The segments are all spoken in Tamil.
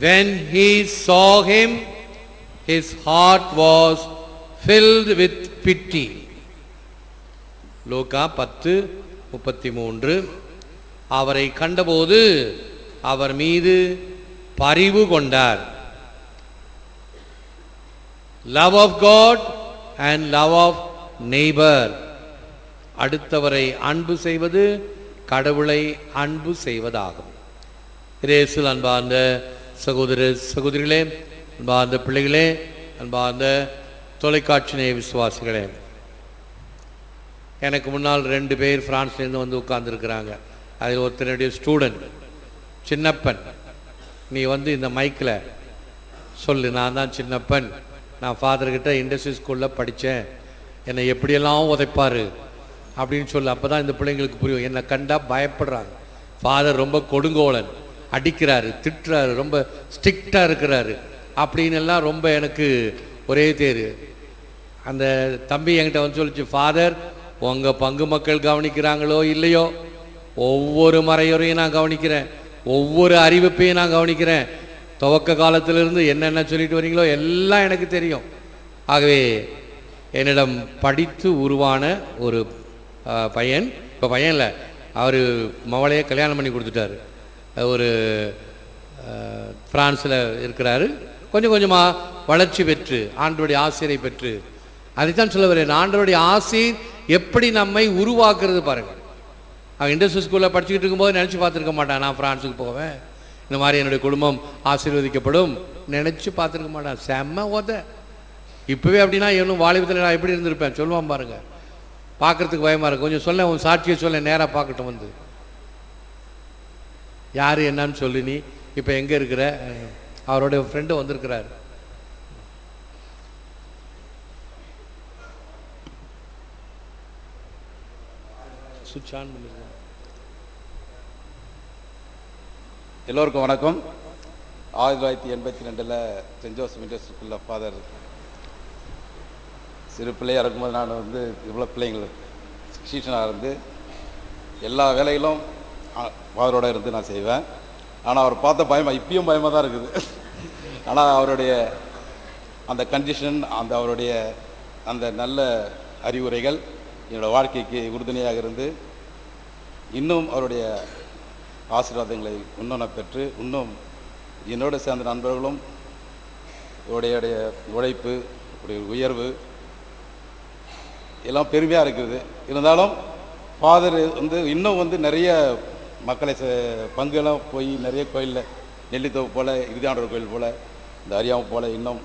When he saw him, his heart was filled with pity. லூக்கா 10:33. அவரை கண்டபோது அவர் மீது பரிவு கொண்டார். Love of God and love of neighbor. அடுத்தவரை அன்பு செய்வது கடவுளை அன்பு செய்வதாகும். இயேசுவில் அன்பார்ந்த சகோதர சகோதரிகளே, அன்பார்ந்த பிள்ளைகளே, அன்பார்ந்த தொலைக்காட்சி நேய விசுவாசிகளே, எனக்கு முன்னால் 2 பேர் பிரான்ஸ்லேருந்து வந்து உட்கார்ந்துருக்கிறாங்க. அதில் ஒருத்தனுடைய ஸ்டூடெண்ட் சின்னப்பன். நீ வந்து இந்த மைக்கில் சொல்லு, நான் தான் சின்னப்பன், நான் ஃபாதர்கிட்ட இண்டஸ்ட்ரி ஸ்கூலில் படித்தேன், என்னை எப்படியெல்லாம் உதைப்பார் அப்படின்னு சொல்லு. அப்போ தான் இந்த பிள்ளைங்களுக்கு புரியும். என்னை கண்டா பயப்படுறாங்க. ஃபாதர் ரொம்ப கொடுங்கோலன், அடிக்கிறாரு, திட்டுறாரு, ரொம்ப ஸ்ட்ரிக்டாக இருக்கிறாரு அப்படின்னு எல்லாம் ரொம்ப எனக்கு ஒரே தேர். அந்த தம்பி என்கிட்ட வந்து சொல்லிச்சு, ஃபாதர் உங்கள் பங்கு மக்கள் கவனிக்கிறாங்களோ இல்லையோ, ஒவ்வொரு மறையுறையும் நான் கவனிக்கிறேன், ஒவ்வொரு அறிவிப்பையும் நான் கவனிக்கிறேன், துவக்க காலத்திலிருந்து என்னென்ன சொல்லிட்டு வரீங்களோ எல்லாம் எனக்கு தெரியும். ஆகவே என்னிடம் படித்து உருவான ஒரு பையன், இப்போ பையன் இல்லை, அவர் மவளையே கல்யாணம் பண்ணி கொடுத்துட்டாரு. ஒரு பிரான்ஸில் இருக்கிறாரு. கொஞ்சம் கொஞ்சமாக வளர்ச்சி பெற்று ஆண்டவருடைய ஆசிரியரை பெற்று, அதைத்தான் சொல்ல வரேன், ஆண்டவருடைய ஆசிரியர் எப்படி நம்மை உருவாக்குறது பாருங்கள். அவன் இண்டஸ்ட்ரி ஸ்கூலில் படிச்சுக்கிட்டு இருக்கும்போது நினச்சி பார்த்துருக்க மாட்டான் நான் ஃப்ரான்ஸுக்கு போவேன், இந்த மாதிரி என்னுடைய குடும்பம் ஆசீர்வதிக்கப்படும் நினச்சி பார்த்துருக்க மாட்டான். செம்ம ஓத. இப்போவே அப்படின்னா இன்னும் வாலிபத்தில் நான் எப்படி இருந்திருப்பேன் சொல்லுவான் பாருங்கள். பார்க்குறதுக்கு பயமாக இருக்கும். கொஞ்சம் சொல்ல, உன் சாட்சியை சொல்ல, நேராக பார்க்கட்டும் வந்து யார் என்னன்னு சொல்லு, நீ இப்போ எங்கே இருக்கிற. அவரோட ஃப்ரெண்டு வந்திருக்கிறார். சுவிட்ச் ஆன் பண்ணிருக்கேன். எல்லோருக்கும் வணக்கம். 1982 சென்ட் ஜோசப் இண்டஸ்ட்ரி ஸ்கூலில் ஃபாதர் சிறு பிள்ளையாக இருக்கும்போது நான் வந்து இவ்வளோ பிள்ளைங்கள் சீஷனாக இருந்து எல்லா வேலைகளும் ஃபாதரோடு இருந்து நான் செய்வேன். ஆனால் அவர் பார்த்த பயமாக, இப்பயும் பயமாக தான் இருக்குது. ஆனால் அவருடைய அந்த கண்டிஷன், அவருடைய அந்த நல்ல அறிவுரைகள் என்னோடய வாழ்க்கைக்கு உறுதுணையாக இருந்து இன்னும் அவருடைய ஆசீர்வாதங்களை இன்னும் நான் பெற்று, இன்னும் என்னோட சேர்ந்த நண்பர்களும் உடைய உழைப்பு, உடைய உயர்வு எல்லாம் பெருமையாக இருக்குது. இருந்தாலும் ஃபாதர் வந்து இன்னும் வந்து நிறைய மக்களை பங்கெல்லாம் போய் நிறைய கோயிலில், நெல்லித்தோப்பு போல், இறுதியாண்டவர் கோயில் போல், இந்த அரியாவை போல் இன்னும்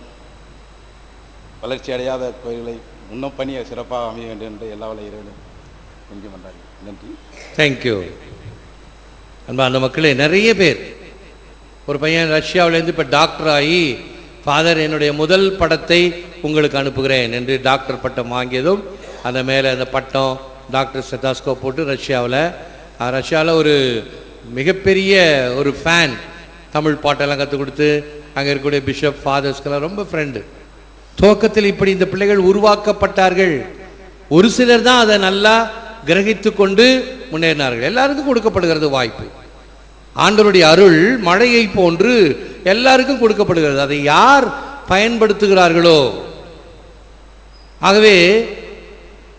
வளர்ச்சி அடையாத கோயில்களை இன்னும் பணியை சிறப்பாக அமைய வேண்டும் என்று எல்லா இறைவனும் கொஞ்சம் பண்ணாங்க. நன்றி. தேங்க்யூ. அன்பா அந்த மக்களே, நிறைய பேர், ஒரு பையன் ரஷ்யாவிலேருந்து இப்போ டாக்டர் ஆகி, ஃபாதர் என்னுடைய முதல் படத்தை உங்களுக்கு அனுப்புகிறேன் என்று டாக்டர் பட்டம் வாங்கியதும் அந்த மேலே அந்த பட்டம் டாக்டர் ஸ்டெத்தாஸ்கோப் போட்டு ரஷ்யாவில் ஒரு மிகப்பெரிய ஒரு ஃபேன், தமிழ் பாட்டெல்லாம் கற்றுக் கொடுத்து அங்கே இருக்கக்கூடிய பிஷப் ஃபாதர்ஸ்க்கெல்லாம் ரொம்ப ஃப்ரெண்டு. துவக்கத்தில் இப்படி இந்த பிள்ளைகள் உருவாக்கப்பட்டார்கள். ஒரு சிலர் தான் அதை நல்லா கிரகித்து கொண்டு முன்னேறினார்கள். எல்லாருக்கும் கொடுக்கப்படுகிறது வாய்ப்பு. ஆண்டவருடைய அருள் மழையை போன்று எல்லாருக்கும் கொடுக்கப்படுகிறது. அதை யார் பயன்படுத்துகிறார்களோ. ஆகவே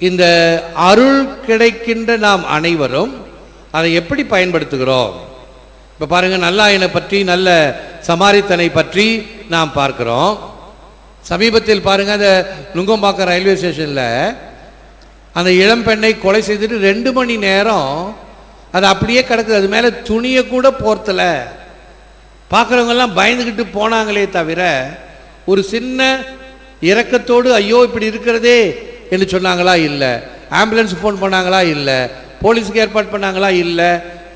இந்த அருள் கிடைக்கின்ற நாம் அனைவரும் அதை எப்படி பயன்படுத்துகிறோம்? இப்போ பாருங்கள், நல்லாயனை பற்றி, நல்ல சமாரித்தனை பற்றி நாம் பார்க்கிறோம். சமீபத்தில் பாருங்கள், அந்த நுங்கம்பாக்கம் ரயில்வே ஸ்டேஷனில் அந்த இளம்பெண்ணை கொலை செய்துட்டு 2 மணி நேரம் அது அப்படியே கிடக்குது. அது மேலே துணியை கூட போர்த்தல. பார்க்குறவங்கெல்லாம் பயந்துக்கிட்டு போனாங்களே தவிர ஒரு சின்ன இரக்கத்தோடு ஐயோ இப்படி இருக்கிறதே என்று சொன்னாங்களா இல்லை. ஆம்புலன்ஸ் ஃபோன் பண்ணாங்களா இல்லை. போலீஸுக்கு ஏற்பாடு பண்ணாங்களா இல்லை.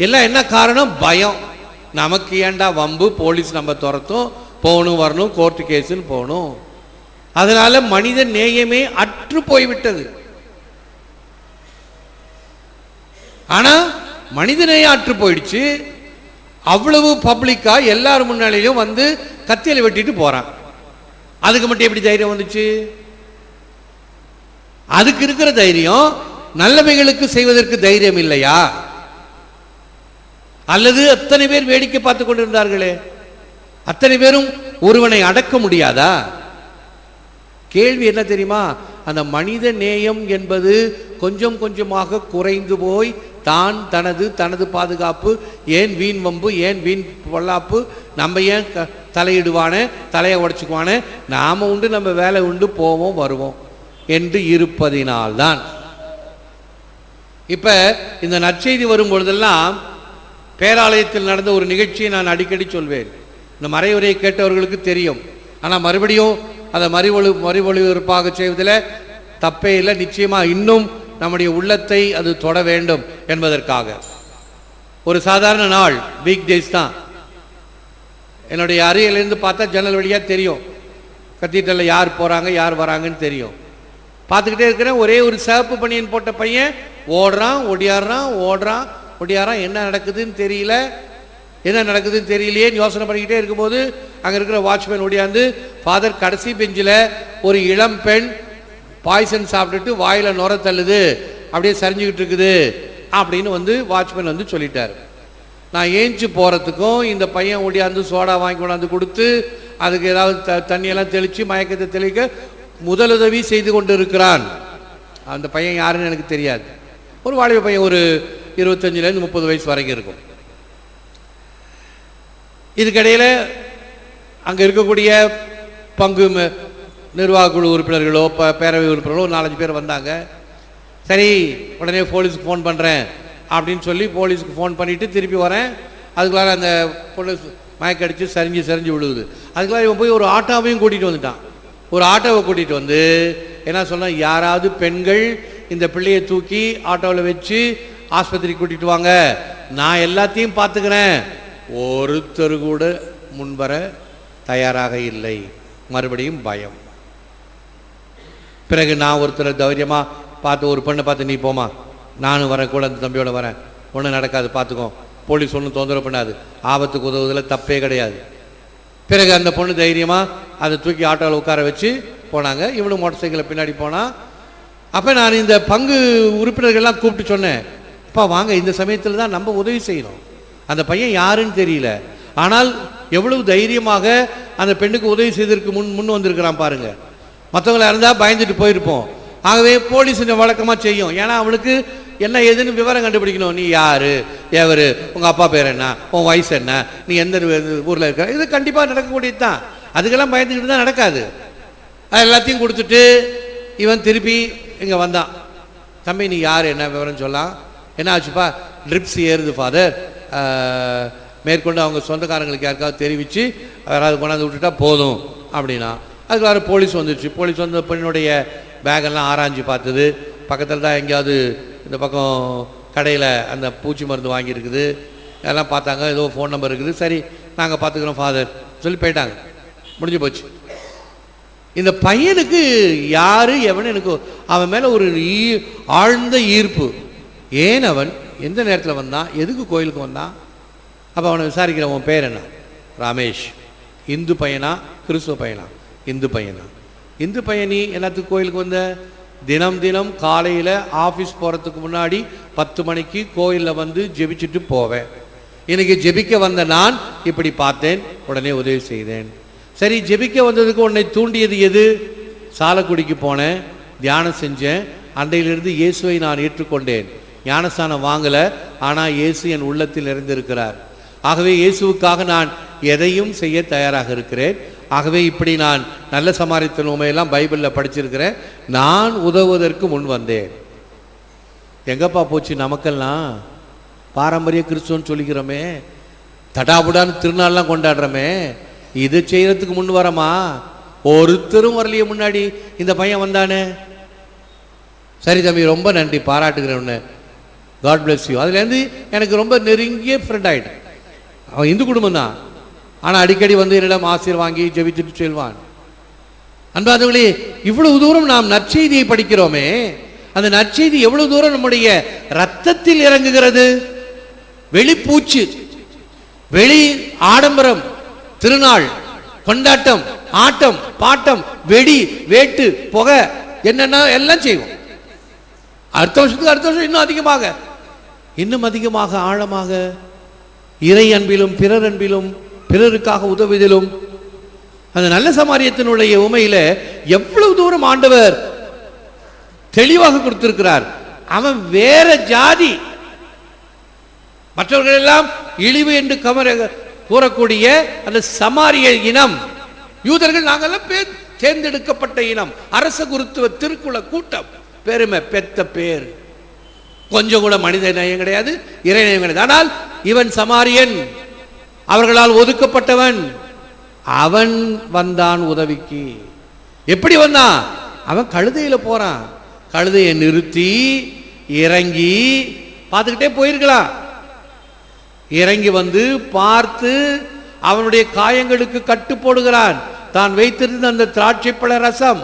எல்லாம் என்ன காரணம்? பயம். நமக்கு ஏண்டா வம்பு, போலீஸ் நம்ம துரத்தும், போகணும் வரணும், கோர்ட்டு கேஸுன்னு போகணும். அதனால மனித நேயமே அற்று போய்விட்டது. ஆனா மனித நேயம் அற்று போயிடுச்சு. அவ்வளவு பப்ளிக்கா எல்லாரும் முன்னாலேயும் வந்து கத்தியில வெட்டிட்டு போறான். அதுக்கு மட்டும் எப்படி தைரியம் வந்துச்சு? அதுக்கு இருக்கிற தைரியம் நல்லவைகளுக்கு செய்வதற்கு தைரியம் இல்லையா? அல்லது அத்தனை பேர் வேடிக்கை பார்த்து கொண்டிருந்தார்களே. அத்தனை பேரும் ஒருவனை அடக்க முடியாதா? கேள்வி என்ன தெரியுமா? அந்த மனித நேயம் என்பது கொஞ்சம் கொஞ்சமாக குறைந்து போய் தான் தனது பாதுகாப்பு, ஏன் வீண் வம்பு, ஏன் வீண் பொல்லாப்பு, நம்ம ஏன் தலையிடுவானே, தலையை உடைச்சுக்குவானே, நாம உண்டு நம்ம வேலை உண்டு போவோம் வருவோம் என்று இருப்பதினால்தான். இப்ப இந்த நற்செய்தி வரும் பொழுதெல்லாம் பேராலயத்தில் நடந்த ஒரு நிகழ்ச்சியை நான் அடிக்கடி சொல்வேன். இந்த மறைவுரையை கேட்டவர்களுக்கு தெரியும். ஆனால் மறுபடியும் அதை மறுவொழிபரப்பாக செய்வதில் தப்பே இல்லை. நிச்சயமாக இன்னும் நம்முடைய உள்ளத்தை அது தொட வேண்டும் என்பதற்காக. ஒரு சாதாரண நாள், வீக் டேஸ் தான். என்னுடைய அறையிலேருந்து பார்த்தா ஜன்னல் வழியாக தெரியும் கத்தீட்ரலில் யார் போகிறாங்க யார் வராங்கன்னு தெரியும். பார்த்துக்கிட்டே இருக்கிறேன். ஒரே ஒரு சிவப்பு பனியன் போட்ட பையன் ஓடுறான் ஒடியாரான். என்ன நடக்குதுன்னு தெரியலையேன்னு யோசனை பண்ணிக்கிட்டே இருக்கும்போது அங்கே இருக்கிற வாட்ச்மேன் ஓடியாந்து, ஃபாதர் கடைசி பெஞ்சில் ஒரு இளம் பெண் பாய்சன் சாப்பிட்டுட்டு வாயில் நுர தள்ளுது, அப்படியே சரிஞ்சுக்கிட்டு இருக்குது அப்படின்னு வாட்ச்மேன் சொல்லிட்டார். நான் ஏஞ்சி போகிறதுக்கும் இந்த பையன் ஓடியாந்து சோடா வாங்கி கொண்டாந்து கொடுத்து அதுக்கு ஏதாவது தண்ணியெல்லாம் தெளித்து மயக்கத்தை தெளிக்க முதலுதவி செய்து கொண்டு இருக்கிறான். அந்த பையன் யாருன்னு எனக்கு தெரியாது. ஒரு வாலிப பையன், ஒரு 25லேருந்து 30 வயசு வரைக்கும் இருக்கும். இதுக்கிடையில் அங்கே இருக்கக்கூடிய பங்கு நிர்வாக குழு உறுப்பினர்களோ பேரவை உறுப்பினர்களோ 4-5 பேர் வந்தாங்க. சரி, உடனே போலீஸுக்கு ஃபோன் பண்ணுறேன் அப்படின்னு சொல்லி போலீஸுக்கு ஃபோன் பண்ணிவிட்டு திருப்பி வரேன். அதுக்குள்ளார அந்த போலீஸ் மயக்கடிச்சு சரிஞ்சு விழுகுது. அதுக்குள்ளார இவன் போய் ஒரு ஆட்டோவையும் கூட்டிகிட்டு வந்துட்டான். ஒரு ஆட்டோவை கூட்டிகிட்டு வந்து என்ன சொன்னால், யாராவது பெண்கள் இந்த பிள்ளையை தூக்கி ஆட்டோவில் வச்சு ஆஸ்பத்திரிக்கு கூட்டிகிட்டு வாங்க, நான் எல்லாத்தையும் பார்த்துக்கிறேன். ஒருத்தர் கூட முன்வர தயாராக இல்லை. மறுபடியும் பயம். பிறகு நான் ஒருத்தரை தைரியமாக பார்த்து, ஒரு பெண்ணை பார்த்து, நீ போமா, நானும் வரேன் கூட, அந்த தம்பியோட வரேன், ஒன்றும் நடக்காது, பார்த்துக்கோ, போலீஸ் ஒன்றும் தொந்தரவு பண்ணாது, ஆபத்துக்கு உதவுதில் தப்பே கிடையாது. பிறகு அந்த பொண்ணு தைரியமாக அதை தூக்கி ஆட்டோவில் உட்கார வச்சு போனாங்க. இவனும் மோட்டர் சைக்கிளில் பின்னாடி போனான். அப்போ நான் இந்த பங்கு உறுப்பினர்கள்லாம் கூப்பிட்டு சொன்னேன், அப்பா வாங்க, இந்த சமயத்தில் தான் நம்ம உதவி செய்யணும். அந்த பையன் யாருன்னு தெரியல, ஆனால் எவ்வளவு தைரியமாக அந்த பெண்ணுக்கு உதவி செய்ததற்கு முன் வந்திருக்கிறான் பாருங்க. மற்றவங்கள இருந்தால் பயந்துட்டு போயிருப்போம். ஆகவே போலீஸ் வழக்கமாக செய்யும். ஏன்னா அவனுக்கு என்ன ஏதுன்னு விவரம் கண்டுபிடிக்கணும். நீ யாரு, எவரு, உங்கள் அப்பா பேர் என்ன, உன் வயசு என்ன, நீ எந்த ஊரில் இருக்க, இது கண்டிப்பாக நடக்கக்கூடியது தான். அதுக்கெல்லாம் பயந்துக்கிட்டு தான் நடக்காது. அது எல்லாத்தையும் கொடுத்துட்டு இவன் திருப்பி இங்கே வந்தான். தம்பி நீ யார், என்ன விவரம் சொல்லலாம், என்ன ஆச்சுப்பா, ட்ரிப்ஸ் ஏறுது ஃபாதர், மேற்கொண்டு அவங்க சொந்தக்காரங்களுக்கு யாருக்காவது தெரிவித்து யாராவது கொண்டாந்து விட்டுட்டா போதும் அப்படின்னா. அதுக்கு வேறு போலீஸ் வந்துடுச்சு. போலீஸ் வந்து பெண்ணுடைய பேக்கெல்லாம் ஆராய்ஞ்சு பார்த்தது. பக்கத்தில் தான் எங்கேயாவது இந்த பக்கம் கடையில் அந்த பூச்சி மருந்து வாங்கியிருக்குது, எல்லாம் பார்த்தாங்க. ஏதோ ஃபோன் நம்பர் இருக்குது, சரி நாங்கள் பார்த்துக்குறோம் ஃபாதர் சொல்லி போயிட்டாங்க. முடிஞ்சு போச்சு. இந்த பையனுக்கு யார் எவன், எனக்கு அவன் மேலே ஒரு ஆழ்ந்த ஈர்ப்பு. ஏன் அவன் எந்த நேரத்தில் வந்தான், எதுக்கு கோயிலுக்கு வந்தான். அப்போ அவனை விசாரிக்கிற, உன் பேர் என்ன, ரமேஷ், இந்து பையனா கிறிஸ்துவ பையனா, இந்து பையனா. இந்து பையனி எல்லாத்துக்கும் கோயிலுக்கு வந்த, தினம் காலையில் ஆஃபீஸ் போகிறதுக்கு முன்னாடி 10 மணிக்கு கோயிலில் வந்து ஜெபிச்சுட்டு போவேன். இன்னைக்கு ஜெபிக்க வந்த நான் இப்படி பார்த்தேன், உடனே உதவி செய்தேன். சரி, ஜெபிக்க வந்ததுக்கு உன்னை தூண்டியது எது? சாலக்குடிக்கு போனேன், தியானம் செஞ்சேன், அன்றையிலிருந்து இயேசுவை நான் ஏற்றுக்கொண்டேன். ஞானஸ்தானம் வாங்கலை, ஆனால் இயேசு என் உள்ளத்தில் நிறைந்திருக்கிறார். ஆகவே இயேசுவுக்காக நான் எதையும் செய்ய தயாராக இருக்கிறேன். ஆகவே இப்படி நான் நல்ல சமாரித்தன் உண்மையெல்லாம் பைபிளில் படிச்சிருக்கிறேன். நான் உதவுவதற்கு முன் வந்தேன். எங்கப்பா போச்சு நமக்கெல்லாம்? பாரம்பரிய கிறிஸ்துவன்னு சொல்லிக்கிறோமே, தடாபுடான்னு திருநாள்லாம் கொண்டாடுறோமே, இது செய்யறதுக்கு முன் வரமா? ஒருத்தரும் வரலையே முன்னாடி. இந்த பையன் வந்தானே, சரி தம்பி ரொம்ப நன்றி, பாராட்டுகிறேன் உன்னை, காட் பிளஸ் யூ. அதுலேருந்து எனக்கு ரொம்ப நெருங்கிய ஃப்ரெண்ட் ஆகிட்டேன். அவன் இந்து குடும்பம் தான், ஆனால் அடிக்கடி வந்து என்னிடம் ஆசிரியர் வாங்கி ஜெபிச்சுட்டு செல்வான். அன்பாதவர்களே, இவ்வளவு தூரம் நாம் நற்செய்தியை படிக்கிறோமே, அந்த நற்செய்தி எவ்வளவு தூரம் நம்முடைய ரத்தத்தில் இறங்குகிறது. வெளிப்பூச்சு, வெளி ஆடம்பரம், திருநாள், கொண்டாட்டம், ஆட்டம், பாட்டம், வெடி, வேட்டு, புகை, என்னென்ன எல்லாம் செய்வோம். அடுத்த வருஷம் இன்னும் அதிகமாக ஆழமாக இறை அன்பிலும் பிறர் அன்பிலும் பிறருக்காக உதவுவதிலும். அந்த நல்ல சமாரியத்தினுடைய உமையில எவ்வளவு தூரம் ஆண்டவர் தெளிவாக கொடுத்திருக்கிறார். அவன் வேற ஜாதி, மற்றவர்கள் எல்லாம் இழிவு என்று கூறக்கூடிய அந்த சமாரிய இனம். யூதர்கள் நாங்கெல்லாம் தேர்ந்தெடுக்கப்பட்ட இனம், அரச குருத்துவ திருக்குல கூட்டம், பெருமை பெத்த பேர், கொஞ்சம் கூட மனித நேயம் கிடையாது, இறை நேயம் கிடையாது. ஆனால் இவன் சமாரியன், அவர்களால் ஒதுக்கப்பட்டவன். அவன் வந்தான் உதவிக்கு. எப்படி வந்தான்? அவன் கழுதையில போறான். கழுதையை நிறுத்தி இறங்கி பார்த்துக்கிட்டே போயிருக்கலாம். இறங்கி வந்து பார்த்து அவனுடைய காயங்களுக்கு கட்டு போடுகிறான். தான் வைத்திருந்த அந்த திராட்சைப்பழ ரசம்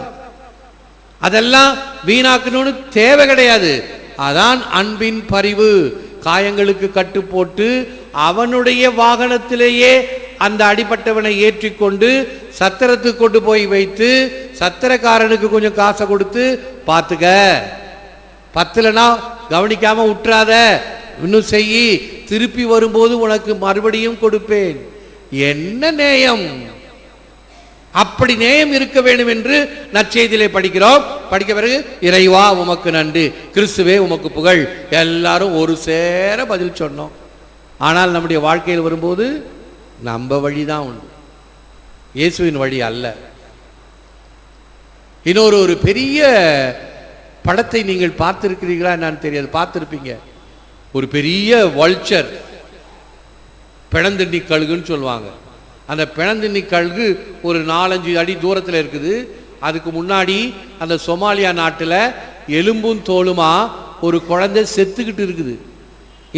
அதெல்லாம் வீணாக்கணும்னு தேவை கிடையாது. அதான் அன்பின் பரிவு. காயங்களுக்கு கட்டு போட்டு அவனுடைய வாகனத்திலேயே அந்த அடிப்பட்டவனை ஏற்றிக்கொண்டு சத்திரத்துக்கு கொண்டு போய் வைத்து சத்திரக்காரனுக்கு கொஞ்சம் காசை கொடுத்து பார்த்துக்க, பத்தலனா கவனிக்காம விட்டுறாத, இன்னும் செய்யி, திருப்பி வரும்போது உனக்கு மறுபடியும் கொடுப்பேன். என்ன நேயம்! அப்படி நேயம் இருக்க வேண்டும் என்று நற்செய்தியிலே படிக்கிறோம். படிக்க பிறகு இறைவா உமக்கு நன்றி, கிறிஸ்துவே உமக்கு புகழ், எல்லாரும் ஒரு சேர பதில் சொன்னோம். ஆனால் நம்முடைய வாழ்க்கையில் வரும்போது நம்ம வழிதான் உண்டு, இயேசுவின் வழி அல்ல. இன்னொரு பெரிய படத்தை நீங்கள் பார்த்திருக்கிறீர்களா நான் தெரியாது, பார்த்திருப்பீங்க. ஒரு பெரிய வல்ச்சர், பிணந்திண்ணி கழுகுன்னு சொல்லுவாங்க. அந்த பிணந்திண்ணி கழுகு ஒரு 4-5 அடி தூரத்தில் இருக்குது. அதுக்கு முன்னாடி அந்த சொமாலியா நாட்டில் எலும்பும் தோலுமா ஒரு குழந்தை செத்துக்கிட்டு இருக்குது.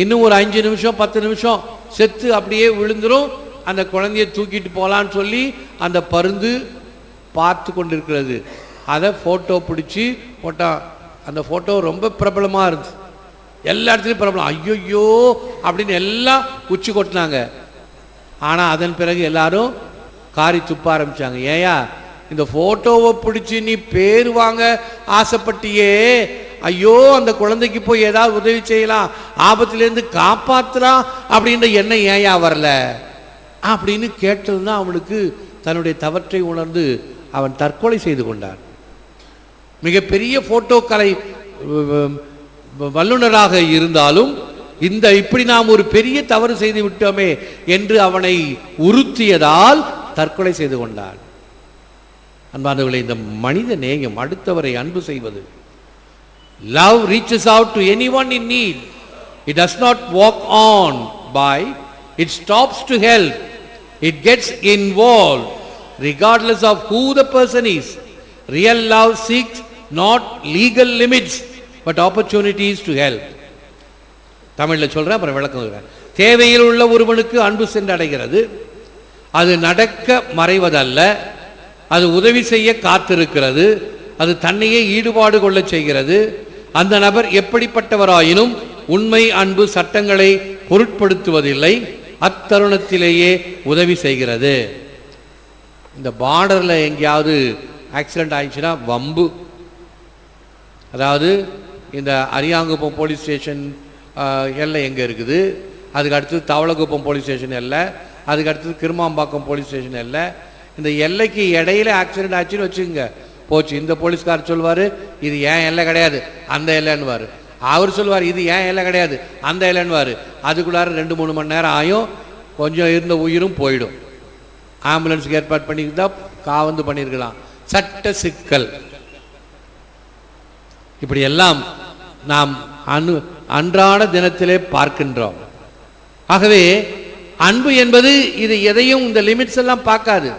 இன்னும் ஒரு 5 நிமிஷம் 10 நிமிஷம் செத்து அப்படியே விழுந்துரும். அந்த குழந்தைய தூக்கிட்டு போகலான்னு சொல்லி அந்த பருந்து பார்த்து கொண்டிருக்கிறது. அதை ஃபோட்டோ பிடிச்சி போட்டான். அந்த ஃபோட்டோ ரொம்ப பிரபலமாக இருந்துச்சு, எல்லா இடத்துலையும் பிரபலம். ஐயோ அப்படின்னு எல்லாம் உச்சி கொட்டினாங்க. ஆனால் அதன் பிறகு எல்லாரும் காரி துப்ப ஆரம்பித்தாங்க. ஏயா இந்த ஃபோட்டோவை பிடிச்சி நீ பேர் வாங்க ஆசைப்பட்டியே, ஐயோ அந்த குழந்தைக்கு போய் ஏதாவது உதவி செய்யலாம், ஆபத்திலேருந்து காப்பாற்றலாம் அப்படின்ற எண்ணம் ஏயா வரல அப்படின்னு கேட்டது தான் அவனுக்கு தன்னுடைய தவற்றை உணர்ந்து அவன் தற்கொலை செய்து கொண்டான். மிகப்பெரிய போட்டோ கலை வல்லுநராக இருந்தாலும் இப்படி நாம் ஒரு பெரிய தவறு செய்து விட்டோமே என்று அவனை உறுத்தியதால் தற்கொலை செய்து கொண்டான். அன்பானவர்களே, இந்த மனித நேயம், அடுத்தவரை அன்பு செய்வது, love reaches out to anyone in need. It does not walk on by, it stops to help, it gets involved regardless of who the person is. Real love seeks not legal limits but opportunities to help. தமிழில் சொல்கிறேன், அப்புறம் விளக்குகிறேன். தேவையில் உள்ள ஒருவனுக்கு அன்பு சென்று அடைகிறது. அது நடக்க மறைவதல்ல, அது உதவி செய்ய காத்திருக்கிறது, அது தன்னையே ஈடுபாடு கொள்ள செய்கிறது. அந்த நபர் எப்படிப்பட்டவராயினும் உண்மை அன்பு சட்டங்களை பொருட்படுத்துவதில்லை, அத்தருணத்திலேயே உதவி செய்கிறது. இந்த பார்டரில் எங்கேயாவது ஆக்சிடென்ட் ஆயிடுச்சுன்னா வம்பு. அதாவது இந்த அரியாங்குப்பம் போலீஸ் ஸ்டேஷன் எல்லை எங்கே இருக்குது, அதுக்கு அடுத்தது தவளகுப்பம் போலீஸ் ஸ்டேஷன் எல்லை, அதுக்கு அடுத்தது கிருமாம்பாக்கம் போலீஸ் ஸ்டேஷன் எல்லை. இந்த எல்லைக்கு இடையில ஆக்சிடென்ட் ஆச்சுன்னு வச்சுக்கோங்க, போச்சு. இந்த போலீஸ்காரர் சொல்வார் இது ஏன் எல்லை கிடையாது அந்த எல்லைன்னுவார், அவர் சொல்வார் இது ஏன் எல்லை கிடையாது அந்த எல்லைன்னுவார். அதுக்குள்ளார 2-3 மணி நேரம் ஆயும், கொஞ்சம் இருந்த உயிரும் போயிடும். ஆம்புலன்ஸுக்கு ஏற்பாடு பண்ணிக்கிட்டா காவந்து பண்ணியிருக்கலாம். சட்ட சிக்கல் இப்படியெல்லாம் நாம் அன்றாட தினத்திலே பார்க்கின்றோம். ஆகவே அன்பு என்பது இது எதையும் இந்த லிமிட்ஸ் எல்லாம் பார்க்காது.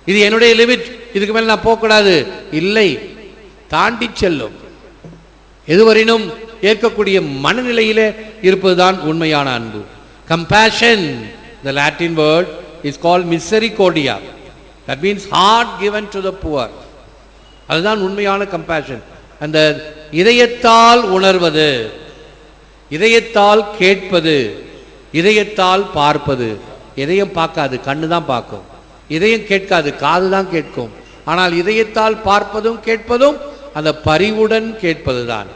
இது என்னுடைய லிமிட், இதுக்கு மேலே நான் போகக்கூடாது, இல்லை, தாண்டி செல்லும். எதுவரையினும் ஏற்கக்கூடிய மனநிலையிலே இருப்பதுதான் உண்மையான அன்பு. Compassion, the Latin word is called misericordia, that means heart given to the poor. அதுதான் உண்மையான கம்பேஷன். அந்த இதயத்தால் உணர்வது, இதயத்தால் கேட்பது, இதயத்தால் பார்ப்பது. இதயம் பார்க்காது, கண்ணு தான் பார்க்கும். இதயம் கேட்காது, காது தான் கேட்கும். ஆனால் இதயத்தால் பார்ப்பதும் கேட்பதும் அந்த பரிவுடன் கேட்பது தான்.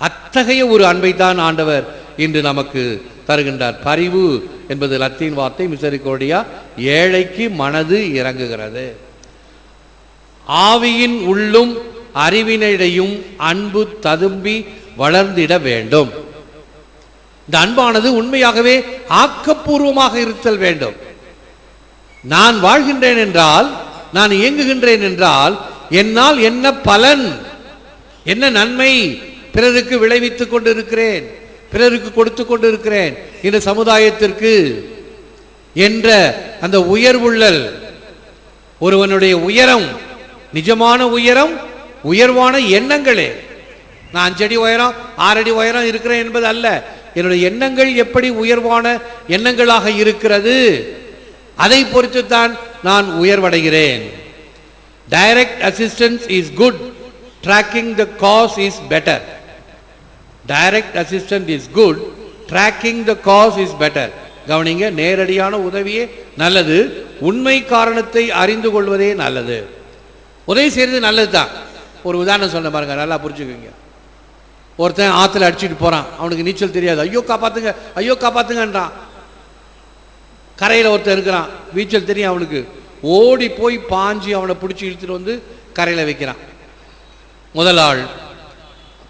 அத்தகைய ஒரு அன்பை தான் ஆண்டவர் இன்று நமக்கு தருகின்றார். பரிவு என்பது லத்தீன் வார்த்தை. மிசரிகோர்டியா ஏழைக்கு மனது இறங்குகிறது. ஆவியின் உள்ளும் அறிவினிடையும் அன்பு ததும்பி வளர்ந்திட வேண்டும். இந்த அன்பானது உண்மையாகவே ஆக்கப்பூர்வமாக இருத்தல் வேண்டும். நான் வாழ்கின்றேன் என்றால், நான் இயங்குகின்றேன் என்றால், என்னால் என்ன பலன், என்ன நன்மை பிறருக்கு விளைவித்துக் கொண்டிருக்கிறேன், பிறருக்கு கொடுத்து கொண்டிருக்கிறேன், இந்த சமுதாயத்திற்கு என்ற அந்த உயர்வுள்ளல். ஒருவனுடைய உயரம், நிஜமான உயரம், உயர்வான எண்ணங்களே. நான் 5 அடி உயரம் 6 அடி உயரம் இருக்கிறேன் என்பது அல்ல. என்னுடைய எண்ணங்கள் எப்படி உயர்வான எண்ணங்களாக இருக்கிறது, அதை பொறுத்துத்தான் நான் உயர்வடைகிறேன். Direct assistance is good, tracking the cause is better. Direct assistance is good, tracking the cause is better. கவனிங்க, நேரடியான உதவியே நல்லது, உண்மை காரணத்தை அறிந்து கொள்வதே நல்லது. உதவி செய்யறது நல்லது தான். ஒரு உதாரணம் சொன்ன பாருங்க, நல்லா புரிஞ்சுக்குங்க. ஒருத்தன் ஆற்றுல அடிச்சுட்டு போகிறான், அவனுக்கு நீச்சல் தெரியாது, ஐயோ காப்பாற்றுங்க ஐயோ காப்பாற்றுங்கன்றான். கரையில் ஒருத்தன் இருக்கிறான், நீச்சல் தெரியும் அவனுக்கு, ஓடி போய் பாஞ்சி அவனை பிடிச்சி இழுத்துட்டு வந்து கரையில் வைக்கிறான். முதல் ஆள்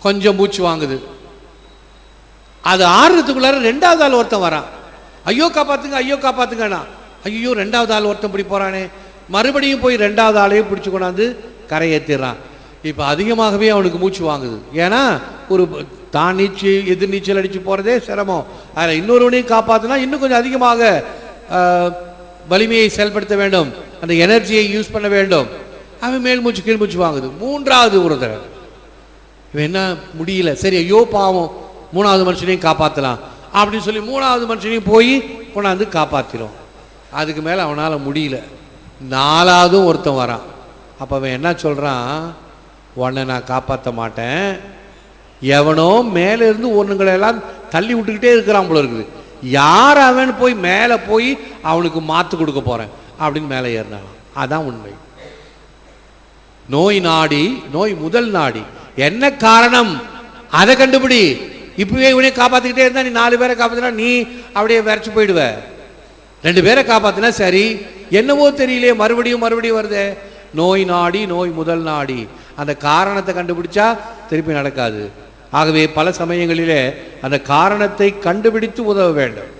கொஞ்சம் மூச்சு வாங்குது, அது ஆறுறதுக்குள்ளார 2வது ஆள் ஒருத்தன் வரான், ஐயோ காப்பாற்றுங்க ஐயோ காப்பாற்றுங்கண்ணா. ஐயோ 2வது ஆள் ஒருத்தன் இப்படி போகிறானே, மறுபடியும் போய் 2வது ஆளையும் பிடிச்சி கொண்டாந்து கரையேற்றிடுறான். இப்போ அதிகமாகவே அவனுக்கு மூச்சு வாங்குது. ஏன்னா ஒரு தான் எதிர் நீச்சல் அடித்து போகிறதே சிரமம், அதில் இன்னொருவனையும் காப்பாற்றினா இன்னும் கொஞ்சம் அதிகமாக வலிமையை செயல்படுத்த வேண்டும், அந்த எனர்ஜியை யூஸ் பண்ண வேண்டும். அவன் மேல் மூச்சு கீழ் மூச்சு வாங்குது. 3வது ஒருத்தர் இவன் என்ன முடியல, சரி ஐயோ பாவம் 3வது மனுஷனையும் காப்பாற்றலாம் அப்படின்னு சொல்லி 3வது மனுஷனையும் போய் கொண்டாந்து காப்பாற்றிடும். அதுக்கு மேலே அவனால் முடியல. 4வதும் ஒருத்தன் வரான். அப்போ அவன் என்ன சொல்கிறான், உன்னை நான் காப்பாற்ற மாட்டேன், எவனோ மேலே இருந்து ஒன்றுங்களெல்லாம் தள்ளி விட்டுக்கிட்டே இருக்கிறான் போல இருக்குது, யார் அவன் போய் மேலே போய் அவனுக்கு மாற்று கொடுக்க போகிறேன் அப்படின்னு மேலே ஏறினான். அதான் உண்மை. நோய் நாடி, நோய் முதல் நாடி, என்ன காரணம் அதை கண்டுபிடி. இப்பவே இவனே காப்பாற்றிக்கிட்டே இருந்தா நீ 4 பேரை காப்பாற்றினா நீ அப்படியே விரைச்சி போயிடுவ. 2 பேரை காப்பாற்றினா சரி, என்னவோ தெரியலையே மறுபடியும் மறுபடியும் வருதே. நோய் நாடி, நோய் முதல் நாடி, அந்த காரணத்தை கண்டுபிடிச்சா திருப்பி நடக்காது. ஆகவே பல சமயங்களிலே அந்த காரணத்தை கண்டுபிடித்து உதவ வேண்டும்.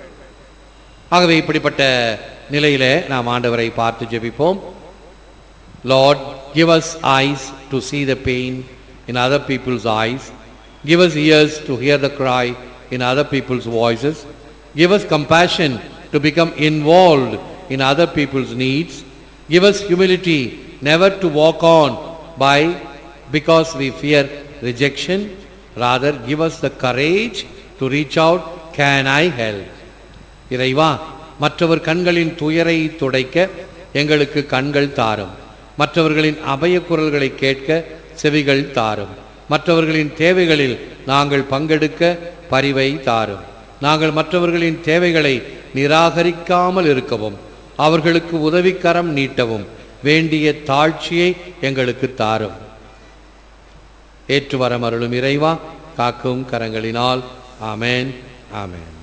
ஆகவே இப்படிப்பட்ட நிலையிலே நாம் ஆண்டவரை பார்த்து ஜெபிப்போம். Lord, give us eyes to see the pain in other people's eyes. Give us ears to hear the cry in other people's voices. Give us compassion to become involved in other people's needs. Give us humility never to walk on by because we fear rejection. Rather, give us the courage to reach out, can I help? இறைவா, மற்றவர் கண்களின் துயரை துடைக்க எங்களுக்கு கண்கள் தாரும். மற்றவர்களின் அபய குரல்களை கேட்க செவிகள் தாரும். மற்றவர்களின் தேவைகளில் நாங்கள் பங்கெடுக்க பரிவை தாரும். நாங்கள் மற்றவர்களின் தேவைகளை நிராகரிக்காமல் இருக்கவும், அவர்களுக்கு உதவிக்கரம் நீட்டவும் வேண்டிய தாழ்ச்சியை எங்களுக்கு தாரும். ஏற்று வரமருளும் இறைவா, காக்கும் கரங்களினால். ஆமேன், ஆமேன்.